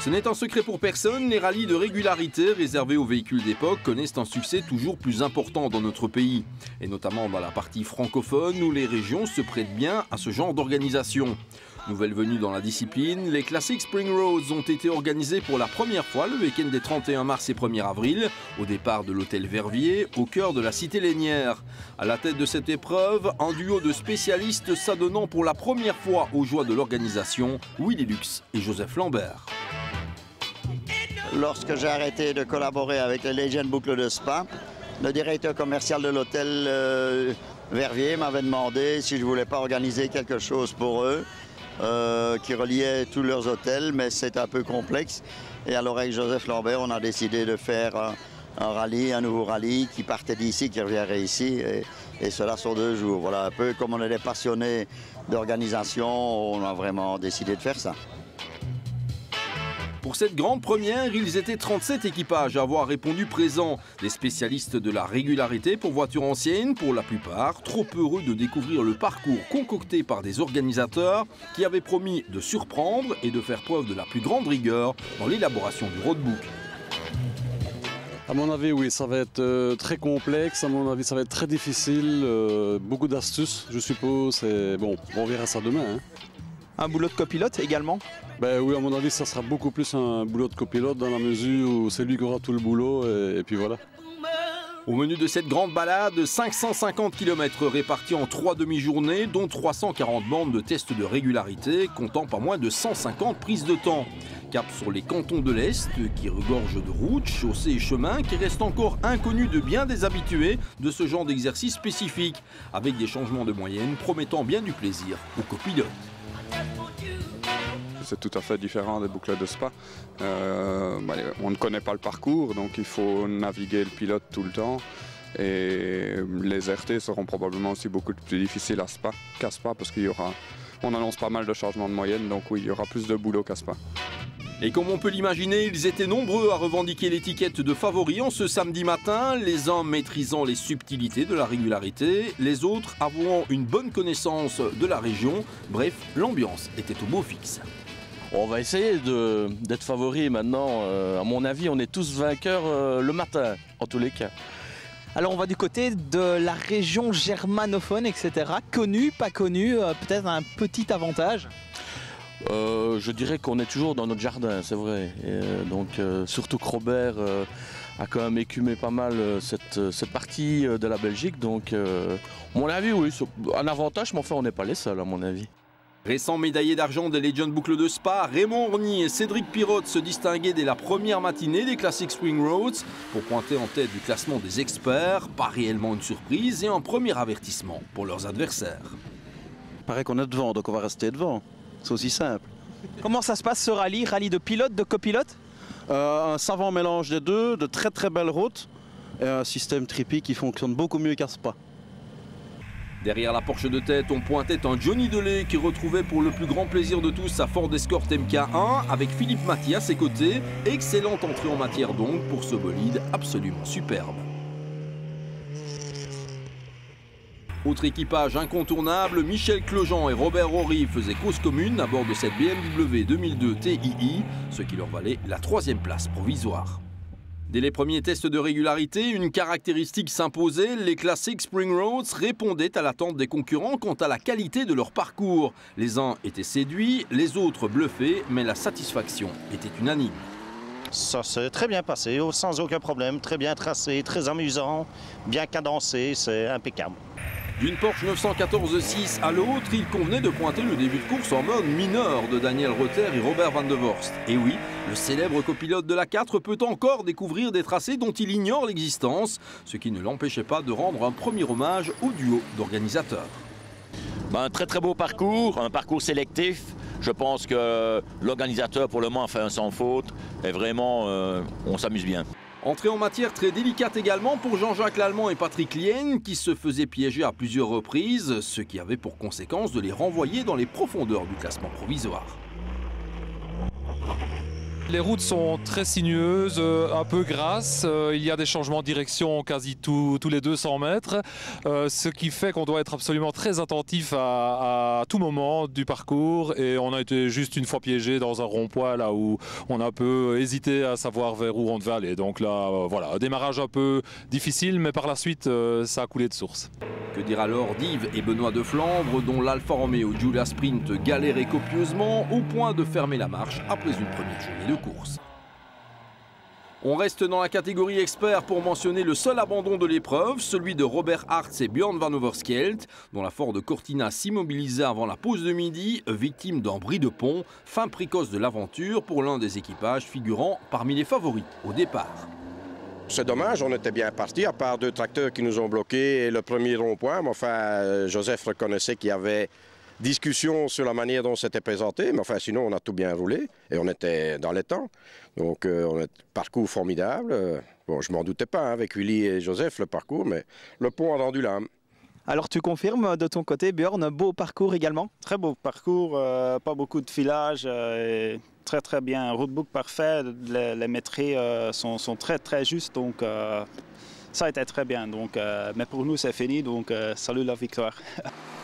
Ce n'est un secret pour personne, les rallyes de régularité réservés aux véhicules d'époque connaissent un succès toujours plus important dans notre pays. Et notamment dans la partie francophone où les régions se prêtent bien à ce genre d'organisation. Nouvelle venue dans la discipline, les Classic Spring Roads ont été organisés pour la première fois le week-end des 31 mars et 1er avril, au départ de l'hôtel Verviers, au cœur de la cité lénière. À la tête de cette épreuve, un duo de spécialistes s'adonnant pour la première fois aux joies de l'organisation, Willy Lux et Joseph Lambert. Lorsque j'ai arrêté de collaborer avec les Legend Boucles de Spa, le directeur commercial de l'hôtel Verviers m'avait demandé si je ne voulais pas organiser quelque chose pour eux qui reliait tous leurs hôtels, mais c'est un peu complexe. Et alors avec Joseph Lambert, on a décidé de faire un rallye, un nouveau rallye qui partait d'ici, qui reviendrait ici, et cela sur 2 jours. Voilà, un peu comme on est des passionnés d'organisation, on a vraiment décidé de faire ça. Pour cette grande première, ils étaient 37 équipages à avoir répondu présents. Des spécialistes de la régularité pour voitures anciennes, pour la plupart, trop heureux de découvrir le parcours concocté par des organisateurs qui avaient promis de surprendre et de faire preuve de la plus grande rigueur dans l'élaboration du roadbook. À mon avis, oui, ça va être très complexe, à mon avis, ça va être très difficile, beaucoup d'astuces, je suppose, et bon, on verra ça demain. Hein. Un boulot de copilote également? Ben oui, à mon avis, ça sera beaucoup plus un boulot de copilote dans la mesure où c'est lui qui aura tout le boulot et puis voilà. Au menu de cette grande balade, 550 km répartis en 3 demi-journées, dont 340 bandes de tests de régularité, comptant pas moins de 150 prises de temps. Cap sur les cantons de l'Est, qui regorgent de routes, chaussées et chemins, qui restent encore inconnus de bien des habitués de ce genre d'exercice spécifique, avec des changements de moyenne promettant bien du plaisir aux copilotes. C'est tout à fait différent des boucles de Spa. On ne connaît pas le parcours, donc il faut naviguer le pilote tout le temps. Et les RT seront probablement aussi beaucoup plus difficiles qu'à Spa, parce qu'on annonce pas mal de changements de moyenne, donc oui, il y aura plus de boulot qu'à Spa. Et comme on peut l'imaginer, ils étaient nombreux à revendiquer l'étiquette de favoris en ce samedi matin, les uns maîtrisant les subtilités de la régularité, les autres avouant une bonne connaissance de la région. Bref, l'ambiance était au beau fixe. On va essayer d'être favoris maintenant. À mon avis, on est tous vainqueurs le matin, en tous les cas. Alors on va du côté de la région germanophone, etc. Connu, pas connu, peut-être un petit avantage. Je dirais qu'on est toujours dans notre jardin, c'est vrai. Surtout que Robert a quand même écumé pas mal cette partie de la Belgique. Donc, à mon avis, oui, un avantage, mais enfin, on n'est pas les seuls, à mon avis. Récents médaillés d'argent des Legend Boucles de Spa, Raymond Orny et Cédric Pirotte se distinguaient dès la première matinée des Classic Spring Roads pour pointer en tête du classement des experts, pas réellement une surprise et un premier avertissement pour leurs adversaires. Il paraît qu'on est devant, donc on va rester devant. C'est aussi simple. Comment ça se passe ce rallye? Rallye de pilote, de copilote? Un savant mélange des deux, de très très belles routes et un système trippy qui fonctionne beaucoup mieux qu'à Spa. Derrière la Porsche de tête, on pointait un Johnny Delay qui retrouvait pour le plus grand plaisir de tous sa Ford Escort MK1 avec Philippe Mathy à ses côtés. Excellente entrée en matière donc pour ce bolide absolument superbe. Autre équipage incontournable, Michel Clojean et Robert Horry faisaient cause commune à bord de cette BMW 2002 TII, ce qui leur valait la 3e place provisoire. Dès les premiers tests de régularité, une caractéristique s'imposait, les Classic Spring Roads répondaient à l'attente des concurrents quant à la qualité de leur parcours. Les uns étaient séduits, les autres bluffés, mais la satisfaction était unanime. Ça s'est très bien passé, sans aucun problème, très bien tracé, très amusant, bien cadencé, c'est impeccable. D'une Porsche 914-6 à l'autre, il convenait de pointer le début de course en mode mineur de Daniel Reuter et Robert Van de Vorst. Et oui, le célèbre copilote de la 4 peut encore découvrir des tracés dont il ignore l'existence, ce qui ne l'empêchait pas de rendre un premier hommage au duo d'organisateurs. Un très très beau parcours, un parcours sélectif. Je pense que l'organisateur pour le moment a fait un sans faute et vraiment on s'amuse bien. Entrée en matière très délicate également pour Jean-Jacques Lallemand et Patrick Lien qui se faisaient piéger à plusieurs reprises, ce qui avait pour conséquence de les renvoyer dans les profondeurs du classement provisoire. Les routes sont très sinueuses, un peu grasses. Il y a des changements de direction quasi tous les 200 mètres, ce qui fait qu'on doit être absolument très attentif à tout moment du parcours. Et on a été juste une fois piégé dans un rond-point là où on a un peu hésité à savoir vers où on devait aller. Donc là, voilà, un démarrage un peu difficile, mais par la suite, ça a coulé de source. Que dire alors d'Yves et Benoît de Flandre, dont l'Alfa Romeo Giulia Sprint galérait copieusement au point de fermer la marche après une première journée de course. On reste dans la catégorie expert pour mentionner le seul abandon de l'épreuve, celui de Robert Hartz et Björn Van Overskelt, dont la Ford Cortina s'immobilisait avant la pause de midi, victime d'un bris de pont, fin précoce de l'aventure pour l'un des équipages figurant parmi les favoris au départ. C'est dommage, on était bien parti, à part 2 tracteurs qui nous ont bloqués et le premier rond-point. Mais enfin, Joseph reconnaissait qu'il y avait discussion sur la manière dont c'était présenté. Mais enfin, sinon, on a tout bien roulé et on était dans les temps. Donc, on a un parcours formidable. Bon, je m'en doutais pas, hein, avec Willy et Joseph, le parcours, mais le pont a rendu l'âme. Alors tu confirmes de ton côté, Björn, beau parcours également? Très beau parcours, pas beaucoup de filage, très bien, un roadbook parfait, les métriques sont très justes, donc ça a été très bien. Donc, mais pour nous c'est fini, donc salut la victoire.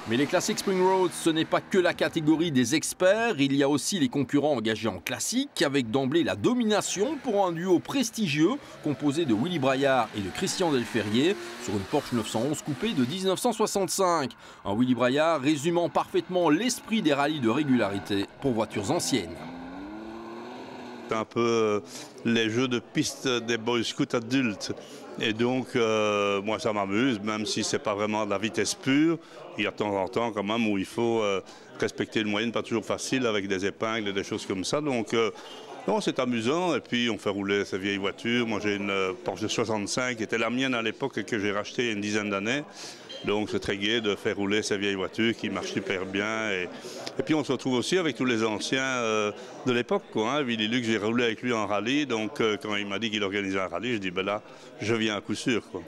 Mais les Classic Spring Road, ce n'est pas que la catégorie des experts, il y a aussi les concurrents engagés en classique, avec d'emblée la domination pour un duo prestigieux composé de Willy Braillard et de Christian Delferrier sur une Porsche 911 coupée de 1965. Un Willy Braillard résumant parfaitement l'esprit des rallyes de régularité pour voitures anciennes. C'est un peu les jeux de piste des Boy Scouts adultes. Et donc, moi, ça m'amuse, même si ce n'est pas vraiment de la vitesse pure. Il y a de temps en temps, quand même, où il faut respecter une moyenne, pas toujours facile, avec des épingles et des choses comme ça. Donc, non, c'est amusant. Et puis, on fait rouler ces vieilles voitures. Moi, j'ai une Porsche 65, qui était la mienne à l'époque et que j'ai rachetée il y a une dizaine d'années. Donc, c'est très gai de faire rouler ces vieilles voitures qui marchent super bien. Et puis, on se retrouve aussi avec tous les anciens de l'époque, quoi. Hein. Willy Lux, j'ai roulé avec lui en rallye. Donc, quand il m'a dit qu'il organisait un rallye, je dis, ben là, je viens à coup sûr, quoi.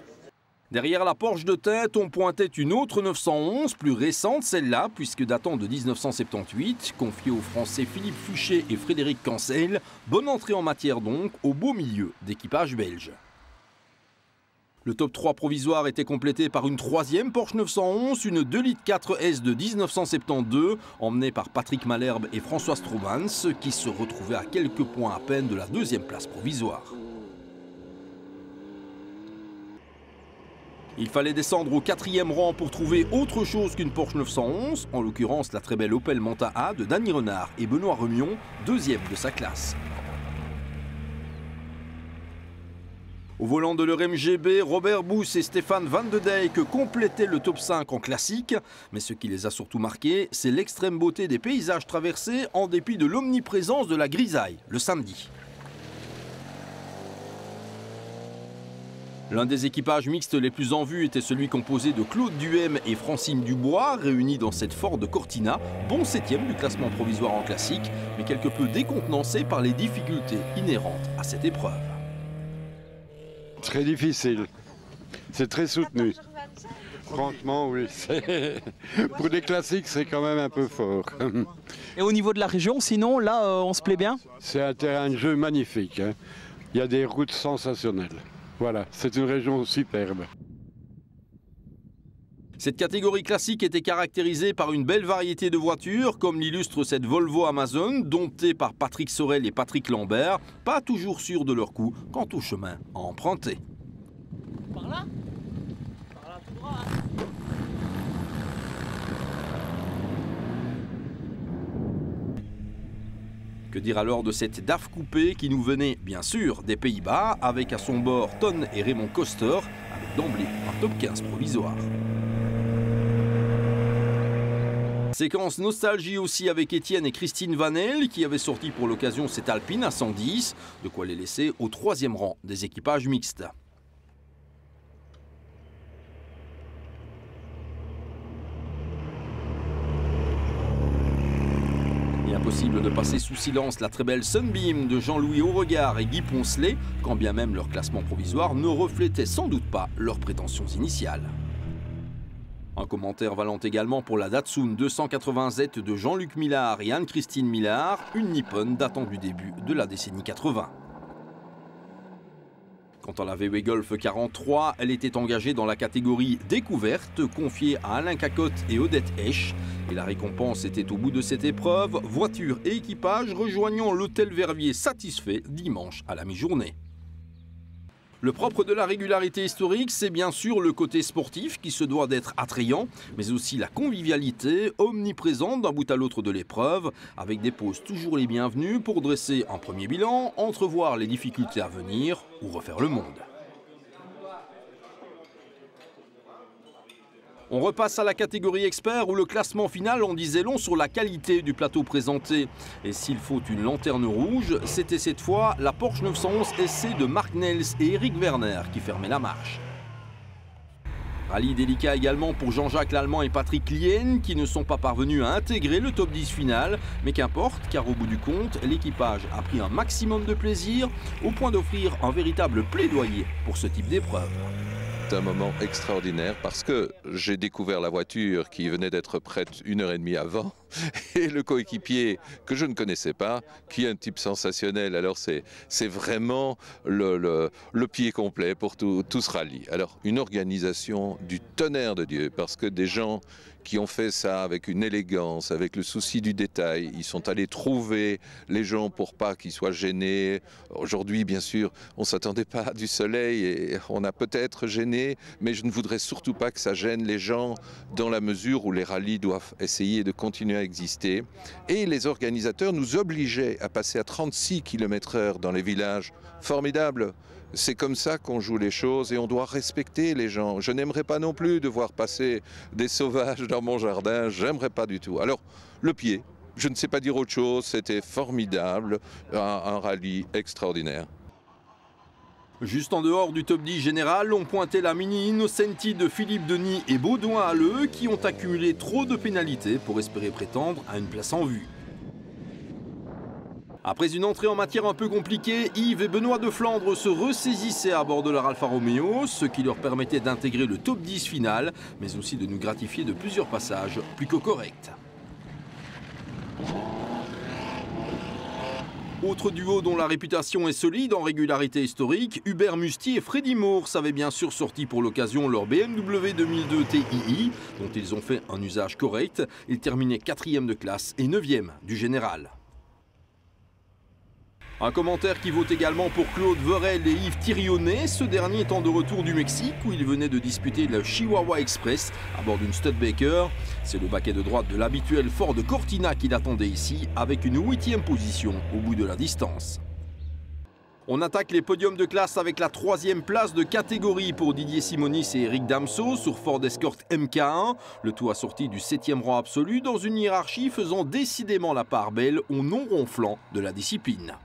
Derrière la Porsche de tête, on pointait une autre 911, plus récente celle-là, puisque datant de 1978, confiée aux Français Philippe Fouché et Frédéric Cancel. Bonne entrée en matière donc, au beau milieu d'équipage belge. Le top 3 provisoire était complété par une troisième Porsche 911, une 2,4 litres S de 1972, emmenée par Patrick Malherbe et François Stroomans, qui se retrouvaient à quelques points à peine de la deuxième place provisoire. Il fallait descendre au 4e rang pour trouver autre chose qu'une Porsche 911, en l'occurrence la très belle Opel Manta A de Dany Renard et Benoît Remion, deuxième de sa classe. Au volant de leur MGB, Robert Bous et Stéphane Van de Dijk complétaient le top 5 en classique. Mais ce qui les a surtout marqués, c'est l'extrême beauté des paysages traversés en dépit de l'omniprésence de la grisaille, le samedi. L'un des équipages mixtes les plus en vue était celui composé de Claude Duhem et Francine Dubois, réunis dans cette Ford Cortina, bon 7e du classement provisoire en classique, mais quelque peu décontenancé par les difficultés inhérentes à cette épreuve. Très difficile, c'est très soutenu. Franchement, oui. Pour des classiques, c'est quand même un peu fort. Et au niveau de la région, sinon, là, on se plaît bien? C'est un terrain de jeu magnifique. Hein. Il y a des routes sensationnelles. Voilà, c'est une région superbe. Cette catégorie classique était caractérisée par une belle variété de voitures, comme l'illustre cette Volvo Amazon, domptée par Patrick Sorel et Patrick Lambert, pas toujours sûrs de leur coup quant au chemin à emprunter. Par là? Par là tout droit, hein. Que dire alors de cette DAF coupée qui nous venait bien sûr des Pays-Bas, avec à son bord Ton et Raymond Koster, avec d'emblée un top 15 provisoire. Séquence nostalgie aussi avec Étienne et Christine Vanel qui avaient sorti pour l'occasion cette Alpine à 110, de quoi les laisser au 3e rang des équipages mixtes. Impossible de passer sous silence la très belle Sunbeam de Jean-Louis Auregard et Guy Poncelet, quand bien même leur classement provisoire ne reflétait sans doute pas leurs prétentions initiales. Un commentaire valant également pour la Datsun 280Z de Jean-Luc Millard et Anne-Christine Millard, une Nippon datant du début de la décennie 80. Quant à la VW Golf 43, elle était engagée dans la catégorie découverte, confiée à Alain Cacotte et Odette Esch. Et la récompense était au bout de cette épreuve, voiture et équipage rejoignant l'hôtel Verviers satisfait dimanche à la mi-journée. Le propre de la régularité historique, c'est bien sûr le côté sportif qui se doit d'être attrayant, mais aussi la convivialité omniprésente d'un bout à l'autre de l'épreuve, avec des pauses toujours les bienvenues pour dresser un premier bilan, entrevoir les difficultés à venir ou refaire le monde. On repasse à la catégorie expert où le classement final en disait long sur la qualité du plateau présenté. Et s'il faut une lanterne rouge, c'était cette fois la Porsche 911 SC de Mark Nels et Eric Werner qui fermait la marche. Rallye délicat également pour Jean-Jacques Lallemand et Patrick Lien qui ne sont pas parvenus à intégrer le top 10 final. Mais qu'importe, car au bout du compte, l'équipage a pris un maximum de plaisir au point d'offrir un véritable plaidoyer pour ce type d'épreuve. C'est un moment extraordinaire parce que j'ai découvert la voiture qui venait d'être prête 1h30 avant et le coéquipier que je ne connaissais pas, qui est un type sensationnel. Alors c'est vraiment le pied complet pour tout ce rallye. Alors une organisation du tonnerre de Dieu parce que des gens qui ont fait ça avec une élégance, avec le souci du détail. Ils sont allés trouver les gens pour pas qu'ils soient gênés. Aujourd'hui, bien sûr, on ne s'attendait pas à du soleil et on a peut-être gêné, mais je ne voudrais surtout pas que ça gêne les gens dans la mesure où les rallyes doivent essayer de continuer à exister. Et les organisateurs nous obligeaient à passer à 36 km/h dans les villages. Formidable! C'est comme ça qu'on joue les choses et on doit respecter les gens. Je n'aimerais pas non plus de voir passer des sauvages dans mon jardin, j'aimerais pas du tout. Alors, le pied, je ne sais pas dire autre chose, c'était formidable, un rallye extraordinaire. Juste en dehors du top 10 général, on pointait la Mini Innocenti de Philippe Denis et Baudouin Halleux qui ont accumulé trop de pénalités pour espérer prétendre à une place en vue. Après une entrée en matière un peu compliquée, Yves et Benoît de Flandre se ressaisissaient à bord de leur Alfa Romeo, ce qui leur permettait d'intégrer le top 10 final, mais aussi de nous gratifier de plusieurs passages plus que corrects. Autre duo dont la réputation est solide en régularité historique, Hubert Musti et Freddy Moore avaient bien sûr sorti pour l'occasion leur BMW 2002 TII, dont ils ont fait un usage correct. Ils terminaient 4e de classe et 9e du général. Un commentaire qui vaut également pour Claude Verel et Yves Thirionnet, ce dernier étant de retour du Mexique où il venait de disputer le Chihuahua Express à bord d'une Studebaker. C'est le baquet de droite de l'habituel Ford Cortina qui l'attendait ici avec une 8e position au bout de la distance. On attaque les podiums de classe avec la 3e place de catégorie pour Didier Simonis et Eric Damso sur Ford Escort MK1. Le tout assorti du 7e rang absolu dans une hiérarchie faisant décidément la part belle au non ronflant de la discipline.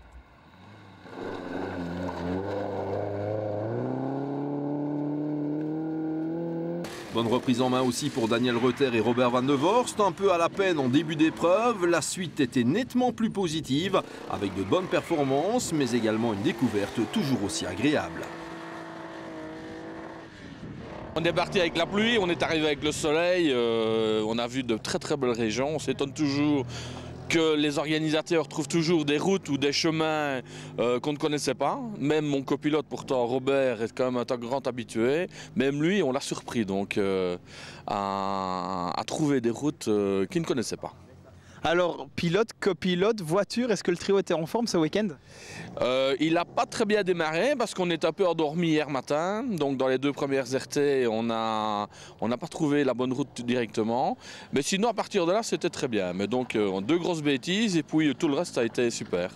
Bonne reprise en main aussi pour Daniel Reuter et Robert Van de Vorst. Un peu à la peine en début d'épreuve, la suite était nettement plus positive, avec de bonnes performances, mais également une découverte toujours aussi agréable. On est parti avec la pluie, on est arrivé avec le soleil, on a vu de très très belles régions. On s'étonne toujours que les organisateurs trouvent toujours des routes ou des chemins qu'on ne connaissait pas. Même mon copilote, pourtant Robert, est quand même un grand habitué. Même lui, on l'a surpris donc à trouver des routes qu'il ne connaissait pas. Alors, pilote, copilote, voiture, est-ce que le trio était en forme ce week-end? Il n'a pas très bien démarré parce qu'on est un peu endormi hier matin. Donc dans les 2 premières RT, on n'a pas trouvé la bonne route directement. Mais sinon, à partir de là, c'était très bien. Mais donc 2 grosses bêtises et puis tout le reste a été super.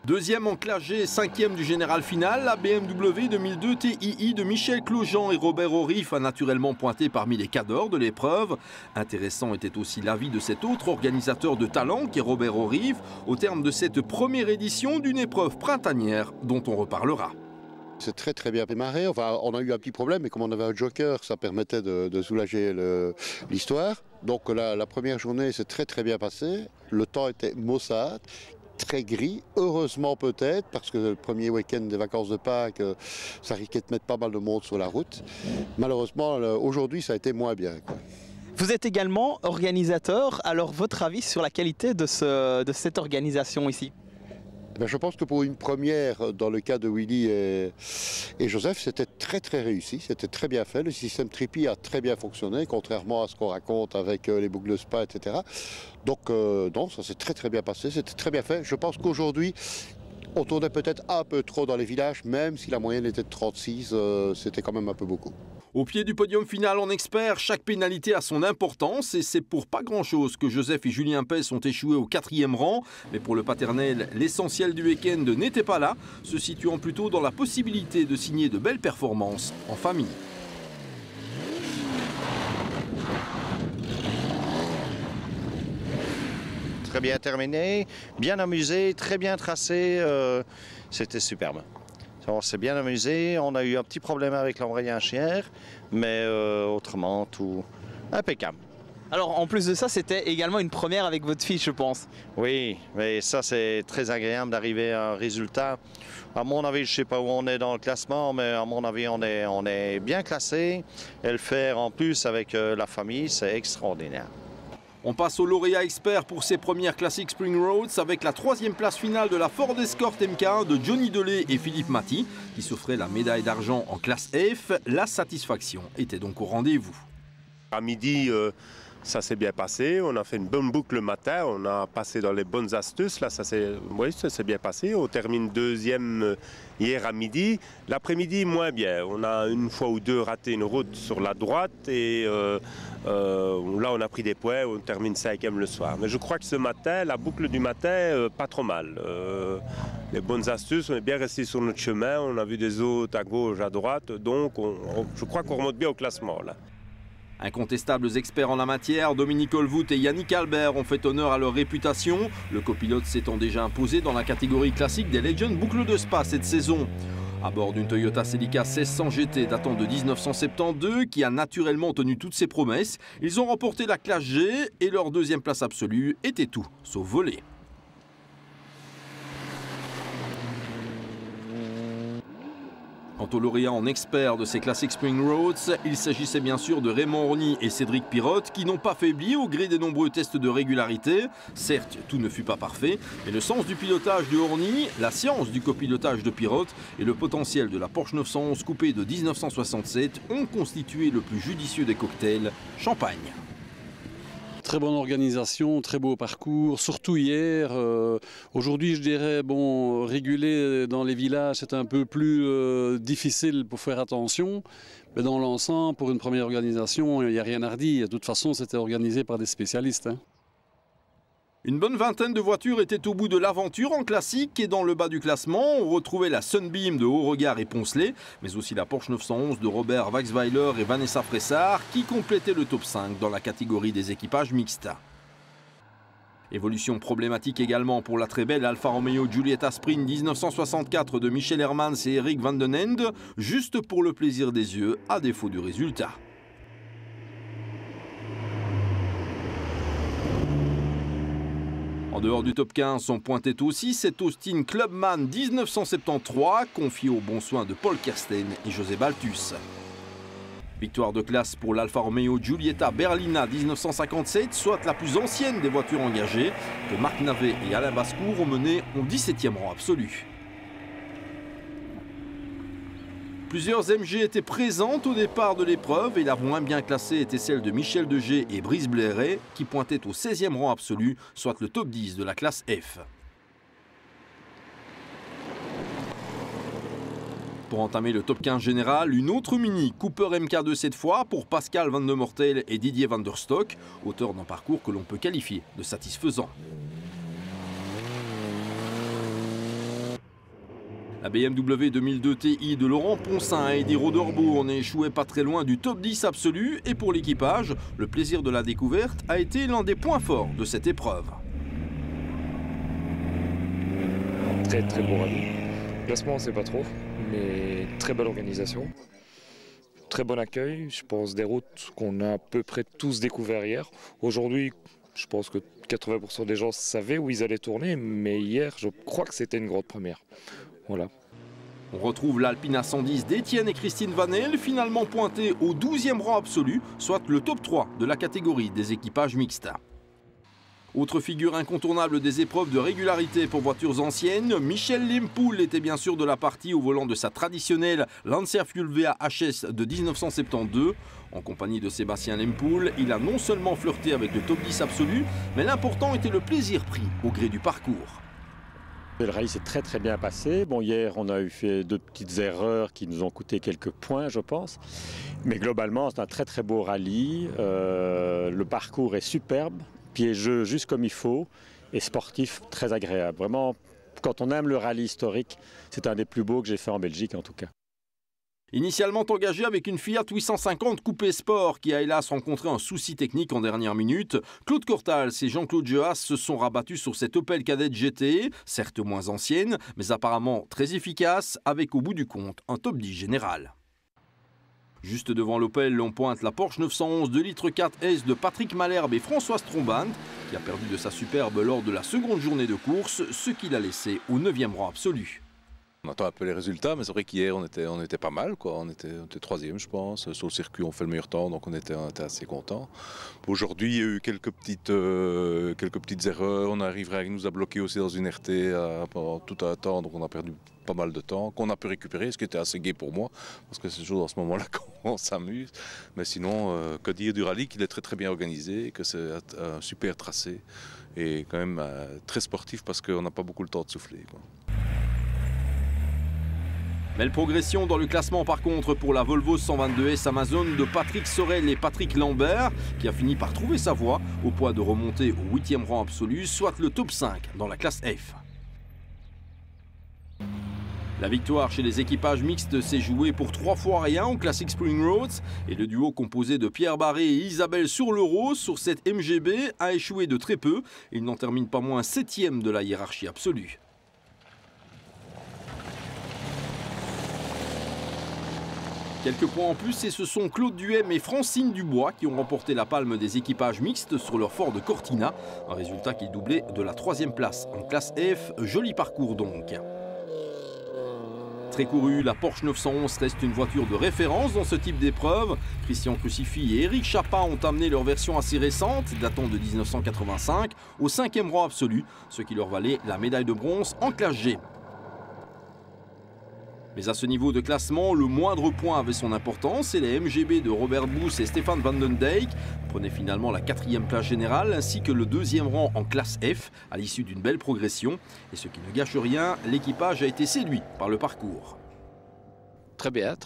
2e en classe G, 5e du général final, la BMW 2002 TII de Michel Clojean et Robert Orif a naturellement pointé parmi les cadors de l'épreuve. Intéressant était aussi l'avis de cet autre organisateur de talent qui est Robert Orif, au terme de cette première édition d'une épreuve printanière dont on reparlera. C'est très bien démarré. Enfin, on a eu un petit problème, mais comme on avait un joker, ça permettait de soulager l'histoire. Donc la première journée s'est très bien passée. Le temps était maussade, très gris. Heureusement peut-être, parce que le premier week-end des vacances de Pâques, ça risquait de mettre pas mal de monde sur la route. Malheureusement, aujourd'hui, ça a été moins bien, quoi. Vous êtes également organisateur, alors votre avis sur la qualité de cette organisation ici? Je pense que pour une première, dans le cas de Willy et Joseph, c'était très réussi, c'était très bien fait. Le système Trippy a très bien fonctionné, contrairement à ce qu'on raconte avec les boucles de spa, etc. Donc non, ça s'est très bien passé, c'était très bien fait. Je pense qu'aujourd'hui, on tournait peut-être un peu trop dans les villages, même si la moyenne était de 36, c'était quand même un peu beaucoup. Au pied du podium final en expert, chaque pénalité a son importance et c'est pour pas grand-chose que Joseph et Julien Pes ont échoué au 4e rang. Mais pour le paternel, l'essentiel du week-end n'était pas là, se situant plutôt dans la possibilité de signer de belles performances en famille. Très bien terminé, bien amusé, très bien tracé, c'était superbe. On s'est bien amusé, on a eu un petit problème avec l'embrayage, mais autrement, tout impeccable. Alors en plus de ça, c'était également une première avec votre fille, je pense. Oui, mais ça c'est très agréable d'arriver à un résultat. À mon avis, je ne sais pas où on est dans le classement, mais à mon avis, on est bien classé. Et le faire en plus avec la famille, c'est extraordinaire. On passe au lauréat expert pour ses premières classiques Spring Roads avec la 3e place finale de la Ford Escort MK1 de Johnny Delay et Philippe Maty qui s'offraient la médaille d'argent en classe F. La satisfaction était donc au rendez-vous. À midi, ça s'est bien passé. On a fait une bonne boucle le matin. On a passé dans les bonnes astuces. Là, ça s'est bien passé. On termine 2e hier à midi. L'après-midi, moins bien. On a une fois ou deux raté une route sur la droite et là, on a pris des points. On termine 5e le soir. Mais je crois que ce matin, la boucle du matin, pas trop mal. Les bonnes astuces, on est bien resté sur notre chemin. On a vu des autres à gauche, à droite. Donc, je crois qu'on remonte bien au classement là. Incontestables experts en la matière, Dominique Olvout et Yannick Albert ont fait honneur à leur réputation, le copilote s'étant déjà imposé dans la catégorie classique des Legends boucles de Spa cette saison. À bord d'une Toyota Celica 1600 GT datant de 1972 qui a naturellement tenu toutes ses promesses, ils ont remporté la classe G et leur 2e place absolue était tout sauf volée. Quant aux lauréats en expert de ces classiques Spring Roads, il s'agissait bien sûr de Raymond Orny et Cédric Pirotte qui n'ont pas faibli au gré des nombreux tests de régularité. Certes, tout ne fut pas parfait, mais le sens du pilotage de Orny, la science du copilotage de Pirotte et le potentiel de la Porsche 911 coupée de 1967 ont constitué le plus judicieux des cocktails, champagne. Très bonne organisation, très beau parcours, surtout hier. Aujourd'hui, je dirais, bon, réguler dans les villages, c'est un peu plus difficile pour faire attention. Mais dans l'ensemble, pour une première organisation, il n'y a rien à redire. De toute façon, c'était organisé par des spécialistes. Une bonne vingtaine de voitures étaient au bout de l'aventure en classique et dans le bas du classement, on retrouvait la Sunbeam de Beauregard et Poncelet, mais aussi la Porsche 911 de Robert Waxweiler et Vanessa Fressard qui complétait le top 5 dans la catégorie des équipages mixtes. Évolution problématique également pour la très belle Alfa Romeo Giulietta Sprint 1964 de Michel Hermans et Eric Van den Ende, juste pour le plaisir des yeux à défaut du résultat. En dehors du top 15, on pointait aussi cet Austin Clubman 1973, confié aux bons soins de Paul Kersten et José Balthus. Victoire de classe pour l'Alfa Romeo Giulietta Berlina 1957, soit la plus ancienne des voitures engagées, que Marc Navet et Alain Bascour ont mené au 17e rang absolu. Plusieurs MG étaient présentes au départ de l'épreuve et la moins bien classée était celle de Michel Degé et Brice Blairet qui pointaient au 16e rang absolu, soit le top 10 de la classe F. Pour entamer le top 15 général, une autre Mini Cooper MK2 cette fois pour Pascal Van de Mortel et Didier Van der Stock, auteurs d'un parcours que l'on peut qualifier de satisfaisant. La BMW 2002 Ti de Laurent Poncin et Eddie Roderbourg n'échouait pas très loin du top 10 absolu et pour l'équipage, le plaisir de la découverte a été l'un des points forts de cette épreuve. Très beau rallye. Classement on sait pas trop, mais très belle organisation. très bon accueil. Je pense des routes qu'on a à peu près tous découvert hier. Aujourd'hui, je pense que 80% des gens savaient où ils allaient tourner, mais hier, je crois que c'était une grande première. Voilà. On retrouve l'Alpina 110 d'Étienne et Christine Vanel, finalement pointé au 12e rang absolu, soit le top 3 de la catégorie des équipages mixtes. Autre figure incontournable des épreuves de régularité pour voitures anciennes, Michel Lempoul était bien sûr de la partie au volant de sa traditionnelle Lancia Fulvia HS de 1972. En compagnie de Sébastien Lempoul, il a non seulement flirté avec le top 10 absolu, mais l'important était le plaisir pris au gré du parcours. Le rallye s'est très bien passé. Bon, hier, on a eu fait 2 petites erreurs qui nous ont coûté quelques points, je pense. Mais globalement, c'est un très beau rallye. Le parcours est superbe, piégeux juste comme il faut et sportif très agréable. Vraiment, quand on aime le rallye historique, c'est un des plus beaux que j'ai fait en Belgique en tout cas. Initialement engagé avec une Fiat 850 Coupé Sport qui a hélas rencontré un souci technique en dernière minute, Claude Cortals et Jean-Claude Joas se sont rabattus sur cette Opel Kadett GT, certes moins ancienne, mais apparemment très efficace, avec au bout du compte un top 10 général. Juste devant l'Opel, on pointe la Porsche 911 2 litres 4 S de Patrick Malherbe et Françoise Trombant, qui a perdu de sa superbe lors de la seconde journée de course, ce qui l'a laissé au 9e rang absolu. On attend un peu les résultats, mais c'est vrai qu'hier on était pas mal, quoi. On était 3e, je pense. Sur le circuit, on fait le meilleur temps, donc on était assez contents. Aujourd'hui, il y a eu quelques petites erreurs. On arriverait, nous a bloqué aussi dans une RT pendant tout un temps, donc on a perdu pas mal de temps, qu'on a pu récupérer, ce qui était assez gai pour moi, parce que c'est toujours dans ce moment-là qu'on s'amuse. Mais sinon, que dire du rallye, qu'il est très bien organisé, que c'est un super tracé, et quand même très sportif, parce qu'on n'a pas beaucoup le temps de souffler, quoi. Belle progression dans le classement par contre pour la Volvo 122S Amazon de Patrick Sorel et Patrick Lambert, qui a fini par trouver sa voie au point de remonter au 8e rang absolu, soit le top 5 dans la classe F. La victoire chez les équipages mixtes s'est jouée pour 3-1 en Classic Spring Roads et le duo composé de Pierre Barré et Isabelle Sur-le-Rose sur cette MGB a échoué de très peu. Il n'en termine pas moins 7e de la hiérarchie absolue. Quelques points en plus et ce sont Claude Duhem et Francine Dubois qui ont remporté la palme des équipages mixtes sur leur Ford Cortina. Un résultat qui doublait de la 3e place en classe F. Joli parcours donc. Très couru, la Porsche 911 reste une voiture de référence dans ce type d'épreuve. Christian Crucifix et Éric Chapin ont amené leur version assez récente, datant de 1985, au 5e rang absolu, ce qui leur valait la médaille de bronze en classe G. Mais à ce niveau de classement, le moindre point avait son importance et les MGB de Robert Boos et Stéphane Van den Dijk prenaient finalement la 4e place générale ainsi que le 2e rang en classe F à l'issue d'une belle progression. Et ce qui ne gâche rien, l'équipage a été séduit par le parcours. Très bien,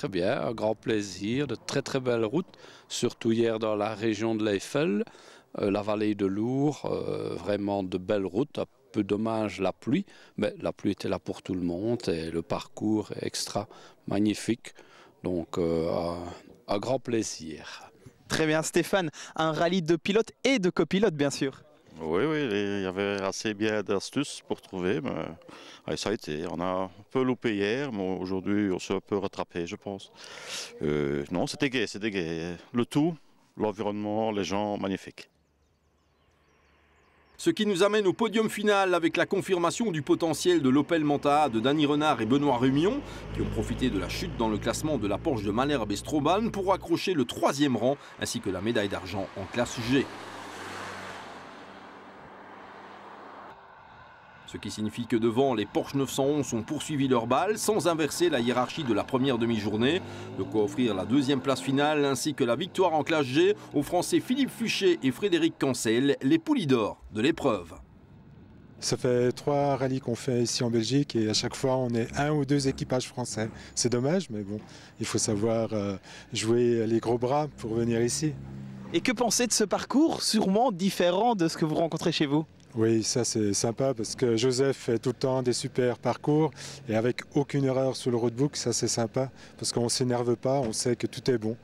un grand plaisir, de très belles routes, surtout hier dans la région de l'Eifel, la vallée de Lourdes, vraiment de belles routes. Peu dommage la pluie, mais la pluie était là pour tout le monde et le parcours est extra magnifique, donc un grand plaisir. Très bien Stéphane, un rallye de pilotes et de copilotes bien sûr. Oui, il y avait assez bien d'astuces pour trouver, mais ça a été. On a un peu loupé hier, mais aujourd'hui on s'est un peu rattrapé je pense. Non, c'était gai. Le tout, l'environnement, les gens, magnifiques. Ce qui nous amène au podium final avec la confirmation du potentiel de l'Opel Manta de Dany Renard et Benoît Rumion qui ont profité de la chute dans le classement de la Porsche de Malherbe et Stroban pour accrocher le 3e rang ainsi que la médaille d'argent en classe G. Ce qui signifie que devant, les Porsche 911 ont poursuivi leur balle sans inverser la hiérarchie de la première demi-journée. De quoi offrir la 2e place finale ainsi que la victoire en classe G aux Français Philippe Fuchet et Frédéric Cancel, les poulies d'or de l'épreuve. Ça fait 3 rallyes qu'on fait ici en Belgique et à chaque fois on est 1 ou 2 équipages français. C'est dommage mais bon, il faut savoir jouer les gros bras pour venir ici. Et que penser de ce parcours sûrement différent de ce que vous rencontrez chez vous ? Oui, ça c'est sympa parce que Joseph fait tout le temps des super parcours et avec aucune erreur sur le roadbook, ça c'est sympa parce qu'on ne s'énerve pas, on sait que tout est bon.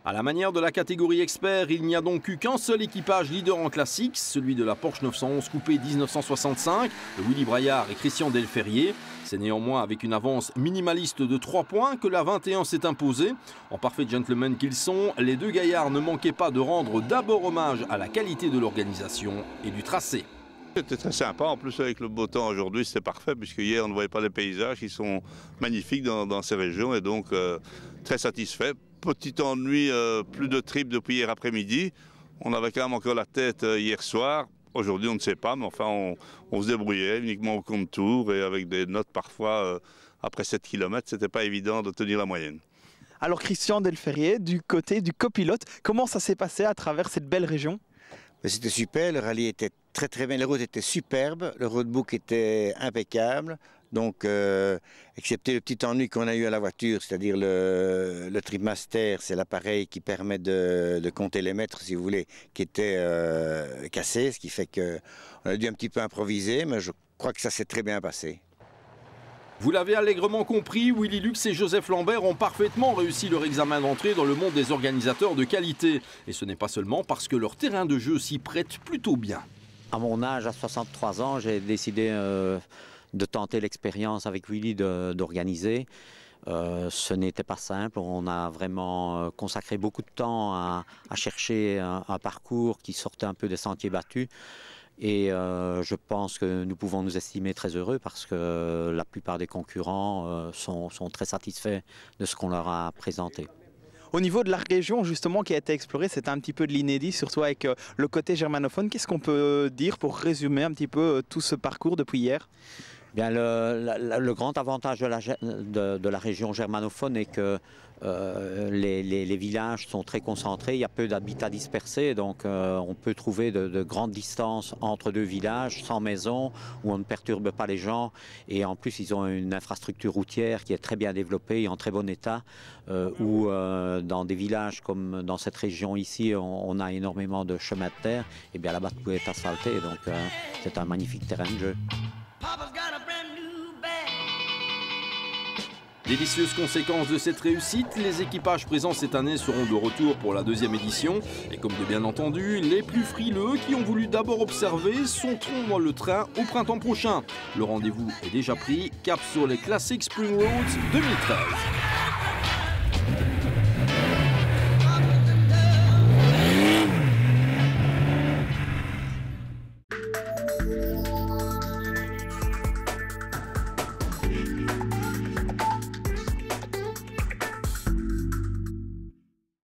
À la manière de la catégorie expert, il n'y a donc eu qu'un seul équipage leader en classique, celui de la Porsche 911 coupé 1965, de Willy Braillard et Christian Delferrier. C'est néanmoins avec une avance minimaliste de 3 points que la 21 s'est imposée. En parfaits gentlemen qu'ils sont, les deux gaillards ne manquaient pas de rendre d'abord hommage à la qualité de l'organisation et du tracé. C'était très sympa, en plus avec le beau temps aujourd'hui c'était parfait puisque hier on ne voyait pas les paysages qui sont magnifiques dans ces régions et donc très satisfait. Petit ennui, plus de trip depuis hier après-midi. On avait quand même encore la tête hier soir. Aujourd'hui, on ne sait pas, mais enfin, on se débrouillait uniquement au compte-tour et avec des notes parfois, après 7 km, c'était pas évident de tenir la moyenne. Alors Christian Delferrier, du côté du copilote, comment ça s'est passé à travers cette belle région? C'était super, le rallye était très bien, les routes étaient superbes, le roadbook était impeccable. Donc, excepté le petit ennui qu'on a eu à la voiture, c'est-à-dire le Tripmaster, c'est l'appareil qui permet de compter les mètres, si vous voulez, qui était cassé, ce qui fait qu'on a dû un petit peu improviser, mais je crois que ça s'est très bien passé. Vous l'avez allègrement compris, Willy Lux et Joseph Lambert ont parfaitement réussi leur examen d'entrée dans le monde des organisateurs de qualité. Et ce n'est pas seulement parce que leur terrain de jeu s'y prête plutôt bien. À mon âge, à 63 ans, j'ai décidé de tenter l'expérience avec Willy d'organiser. Ce n'était pas simple, on a vraiment consacré beaucoup de temps à chercher un parcours qui sortait un peu des sentiers battus. Et je pense que nous pouvons nous estimer très heureux parce que la plupart des concurrents sont très satisfaits de ce qu'on leur a présenté. Au niveau de la région justement qui a été explorée, c'était un petit peu de l'inédit, surtout avec le côté germanophone. Qu'est-ce qu'on peut dire pour résumer un petit peu tout ce parcours depuis hier? Bien, le grand avantage de la région germanophone est que les villages sont très concentrés, il y a peu d'habitats dispersés, donc on peut trouver de grandes distances entre deux villages, sans maison, où on ne perturbe pas les gens. Et en plus, ils ont une infrastructure routière qui est très bien développée et en très bon état, où dans des villages comme dans cette région ici, on a énormément de chemins de terre. Et bien là-bas, tout est asphalté, donc c'est un magnifique terrain de jeu. Délicieuses conséquences de cette réussite, les équipages présents cette année seront de retour pour la 2e édition. Et comme de bien entendu, les plus frileux qui ont voulu d'abord observer sauteront dans le train au printemps prochain. Le rendez-vous est déjà pris, cap sur les Classic Spring Roads 2013.